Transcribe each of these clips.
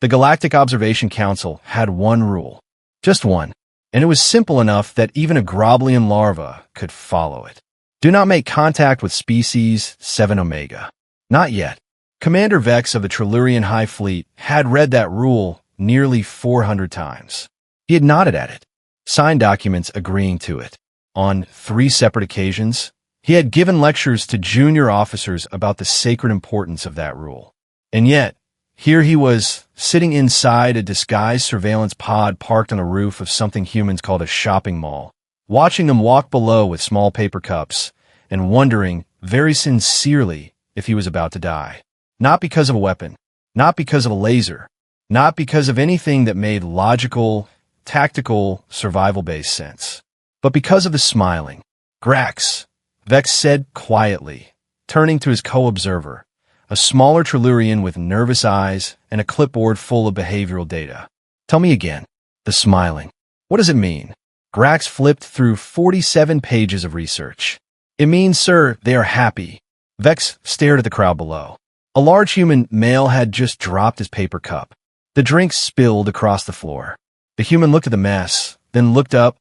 The Galactic Observation Council had one rule. Just one. And it was simple enough that even a Groblian larva could follow it. Do not make contact with species 7 Omega. Not yet. Commander Vexx of the Trillurian High Fleet had read that rule nearly 400 times. He had nodded at it, signed documents agreeing to it. On 3 separate occasions, he had given lectures to junior officers about the sacred importance of that rule. And yet, here he was, sitting inside a disguised surveillance pod parked on the roof of something humans called a shopping mall, watching them walk below with small paper cups, and wondering, very sincerely, if he was about to die. Not because of a weapon, not because of a laser, not because of anything that made logical, tactical, survival-based sense, but because of the smiling. Grax, Vexx said quietly, turning to his co-observer, a smaller Trillurian with nervous eyes and a clipboard full of behavioral data. Tell me again. The smiling. What does it mean? Grax flipped through 47 pages of research. It means, sir, they are happy. Vexx stared at the crowd below. A large human male had just dropped his paper cup. The drink spilled across the floor. The human looked at the mess, then looked up,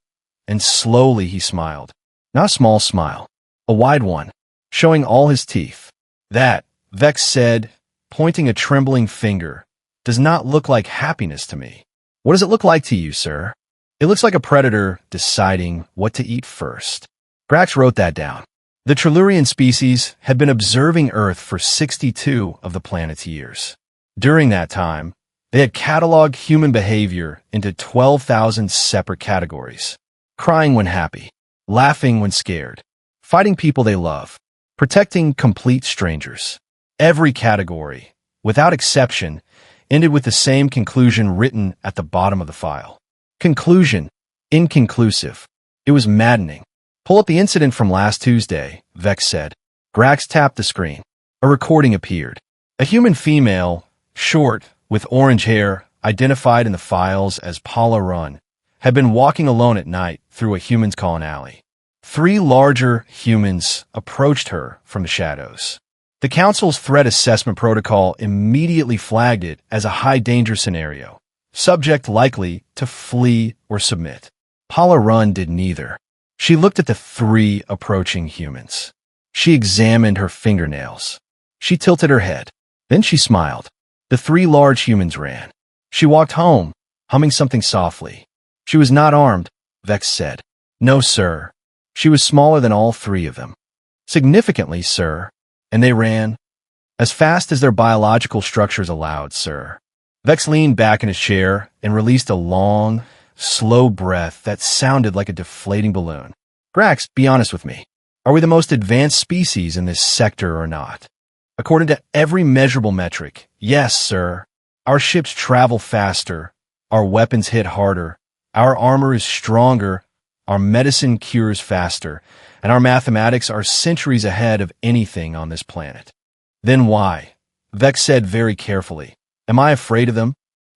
and slowly he smiled. Not a small smile. A wide one, showing all his teeth. That, Vexx said, pointing a trembling finger, does not look like happiness to me. What does it look like to you, sir? It looks like a predator deciding what to eat first. Grax wrote that down. The Trillurian species had been observing Earth for 62 of the planet's years. During that time, they had cataloged human behavior into 12,000 separate categories. Crying when happy, laughing when scared, fighting people they love, protecting complete strangers. Every category, without exception, ended with the same conclusion written at the bottom of the file. Conclusion. Inconclusive. It was maddening. Pull up the incident from last Tuesday, Vexx said. Grax tapped the screen. A recording appeared. A human female, short, with orange hair, identified in the files as Paula Run, had been walking alone at night through a humans calling alley. 3 larger humans approached her from the shadows. The Council's threat assessment protocol immediately flagged it as a high-danger scenario, subject likely to flee or submit. Paula Run did neither. She looked at the 3 approaching humans. She examined her fingernails. She tilted her head. Then she smiled. The 3 large humans ran. She walked home, humming something softly. She was not armed, Vexx said. No, sir. She was smaller than all 3 of them. Significantly, sir. And they ran as fast as their biological structures allowed, sir. Vexx leaned back in his chair and released a long, slow breath that sounded like a deflating balloon. Grax, be honest with me. Are we the most advanced species in this sector or not? According to every measurable metric, yes, sir. Our ships travel faster. Our weapons hit harder. Our armor is stronger. Our medicine cures faster. And our mathematics are centuries ahead of anything on this planet. Then why? Vexx said very carefully. Am I afraid of them?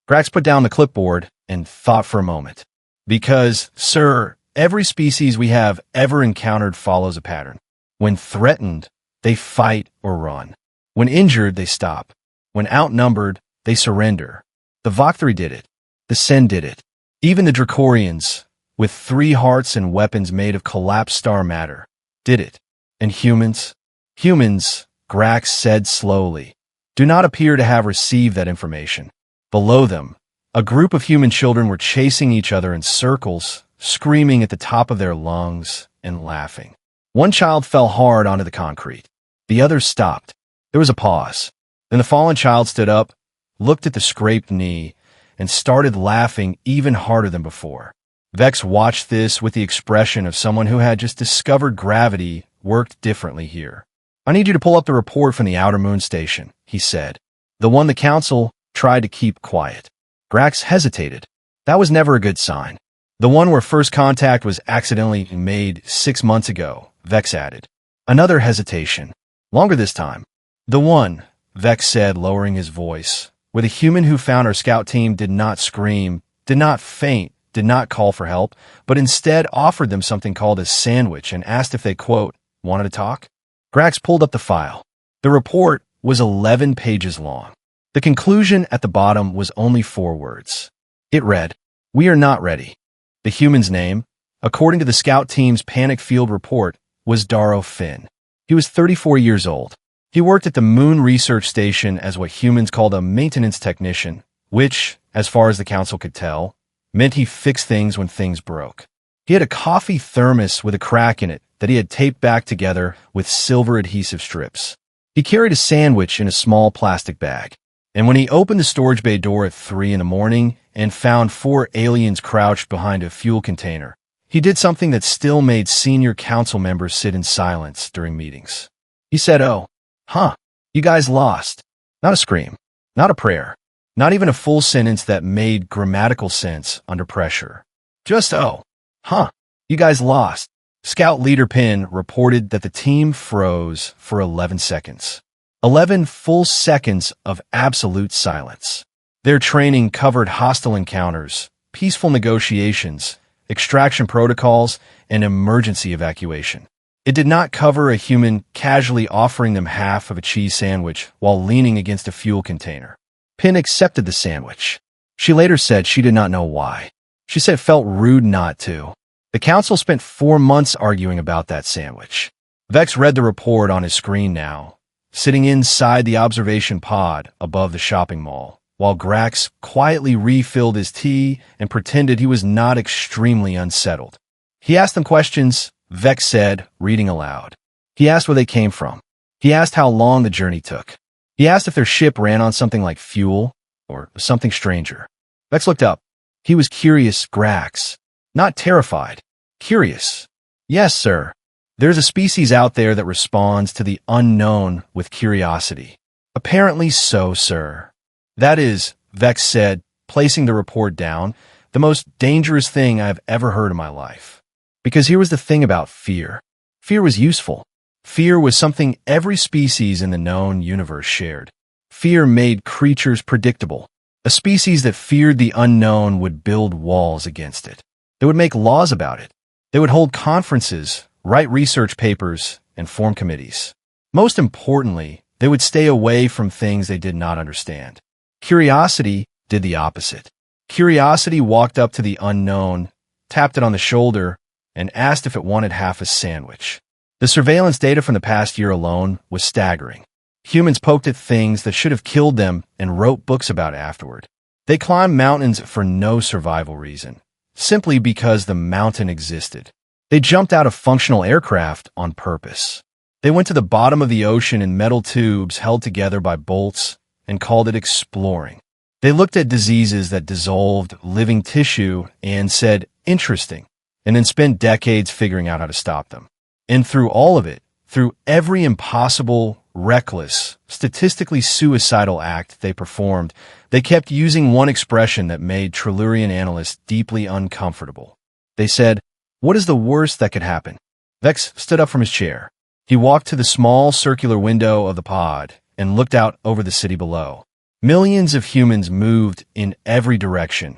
Grax put down the clipboard and thought for a moment. Because, sir, every species we have ever encountered follows a pattern. When threatened, they fight or run. When injured, they stop. When outnumbered, they surrender. The Vokhtari did it. The Sen did it. Even the Dracorians, with 3 hearts and weapons made of collapsed star matter, did it. And humans? Humans, Grax said slowly, do not appear to have received that information. Below them, a group of human children were chasing each other in circles, screaming at the top of their lungs and laughing. One child fell hard onto the concrete. The others stopped. There was a pause. Then the fallen child stood up, looked at the scraped knee, and started laughing even harder than before. Vexx watched this with the expression of someone who had just discovered gravity worked differently here. I need you to pull up the report from the outer moon station, he said. The one the Council tried to keep quiet. Grax hesitated. That was never a good sign. The one where first contact was accidentally made 6 months ago, Vexx added. Another hesitation. Longer this time. The one, Vexx said, lowering his voice, where the human who found our scout team did not scream, did not faint, did not call for help, but instead offered them something called a sandwich and asked if they, quote, wanted to talk? Grax pulled up the file. The report was 11 pages long. The conclusion at the bottom was only 4 words. It read, "We are not ready." The human's name, according to the scout team's panic field report, was Darrow Finn. He was 34 years old. He worked at the Moon Research Station as what humans called a maintenance technician, which, as far as the council could tell, meant he fixed things when things broke. He had a coffee thermos with a crack in it that he had taped back together with silver adhesive strips. He carried a sandwich in a small plastic bag. And when he opened the storage bay door at 3 in the morning and found 4 aliens crouched behind a fuel container, he did something that still made senior council members sit in silence during meetings. He said, "Oh, huh, you guys lost." Not a scream, not a prayer, not even a full sentence that made grammatical sense under pressure. Just, "Oh, huh, you guys lost." Scout Leader Pin reported that the team froze for 11 seconds. 11 full seconds of absolute silence. Their training covered hostile encounters, peaceful negotiations, extraction protocols, and emergency evacuation. It did not cover a human casually offering them half of a cheese sandwich while leaning against a fuel container. Pin accepted the sandwich. She later said she did not know why. She said it felt rude not to. The council spent 4 months arguing about that sandwich. Vexx read the report on his screen now, sitting inside the observation pod above the shopping mall, while Grax quietly refilled his tea and pretended he was not extremely unsettled. He asked them questions, Vexx said, reading aloud. He asked where they came from. He asked how long the journey took. He asked if their ship ran on something like fuel or something stranger. Vexx looked up. He was curious, Grax. Not terrified. Curious. "Yes, sir. There's a species out there that responds to the unknown with curiosity." "Apparently so, sir." "That is," Vexx said, placing the report down, "the most dangerous thing I've ever heard in my life." Because here was the thing about fear. Fear was useful. Fear was something every species in the known universe shared. Fear made creatures predictable. A species that feared the unknown would build walls against it. They would make laws about it. They would hold conferences, write research papers, and form committees. Most importantly, they would stay away from things they did not understand. Curiosity did the opposite. Curiosity walked up to the unknown, tapped it on the shoulder, and asked if it wanted half a sandwich. The surveillance data from the past year alone was staggering. Humans poked at things that should have killed them and wrote books about it afterward. They climbed mountains for no survival reason, simply because the mountain existed. They jumped out of functional aircraft on purpose. They went to the bottom of the ocean in metal tubes held together by bolts and called it exploring. They looked at diseases that dissolved living tissue and said, "Interesting," and then spent decades figuring out how to stop them. And through all of it, through every impossible, reckless, statistically suicidal act they performed, they kept using one expression that made Trillurian analysts deeply uncomfortable. They said, "What is the worst that could happen?" Vexx stood up from his chair. He walked to the small circular window of the pod and looked out over the city below. Millions of humans moved in every direction,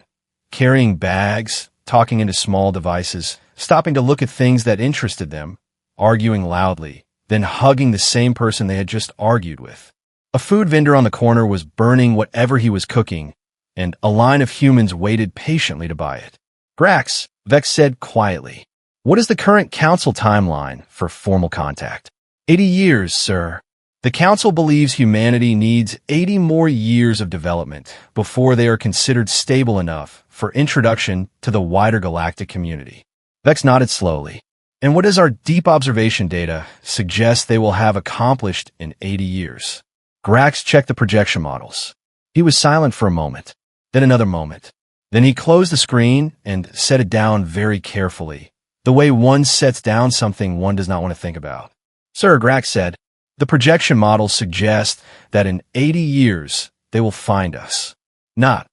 carrying bags, talking into small devices, stopping to look at things that interested them, arguing loudly, then hugging the same person they had just argued with. A food vendor on the corner was burning whatever he was cooking, and a line of humans waited patiently to buy it. "Grax," Vexx said quietly, "what is the current council timeline for formal contact?" 80 years, sir. The council believes humanity needs 80 more years of development before they are considered stable enough for introduction to the wider galactic community. Vexx nodded slowly. "And what does our deep observation data suggest they will have accomplished in 80 years? Grax checked the projection models. He was silent for a moment, then another moment. Then he closed the screen and set it down very carefully, the way one sets down something one does not want to think about. "Sir," Grax said, "the projection models suggest that in 80 years they will find us. Not,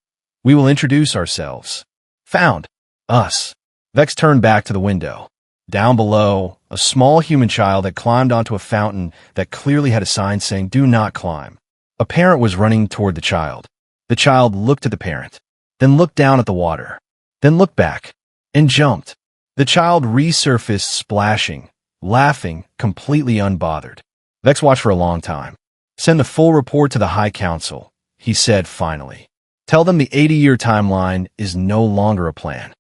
we will introduce ourselves. Found. Us." Vexx turned back to the window. Down below, a small human child had climbed onto a fountain that clearly had a sign saying, "Do not climb." A parent was running toward the child. The child looked at the parent, then looked down at the water, then looked back, and jumped. The child resurfaced splashing, laughing, completely unbothered. Vexx watched for a long time. "Send the full report to the High Council," he said finally. Tell them the 80-year timeline is no longer a plan.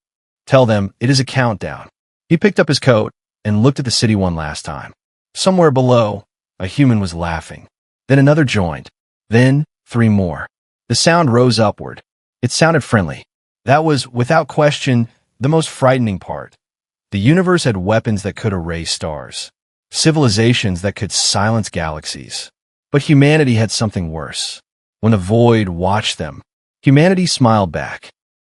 Tell them it is a countdown. He picked up his coat and looked at the city one last time. Somewhere below, a human was laughing. Then another joined. Then 3 more. The sound rose upward. It sounded friendly. That was, without question, the most frightening part. The universe had weapons that could erase stars. Civilizations that could silence galaxies. But humanity had something worse. When the void watched them, humanity smiled back.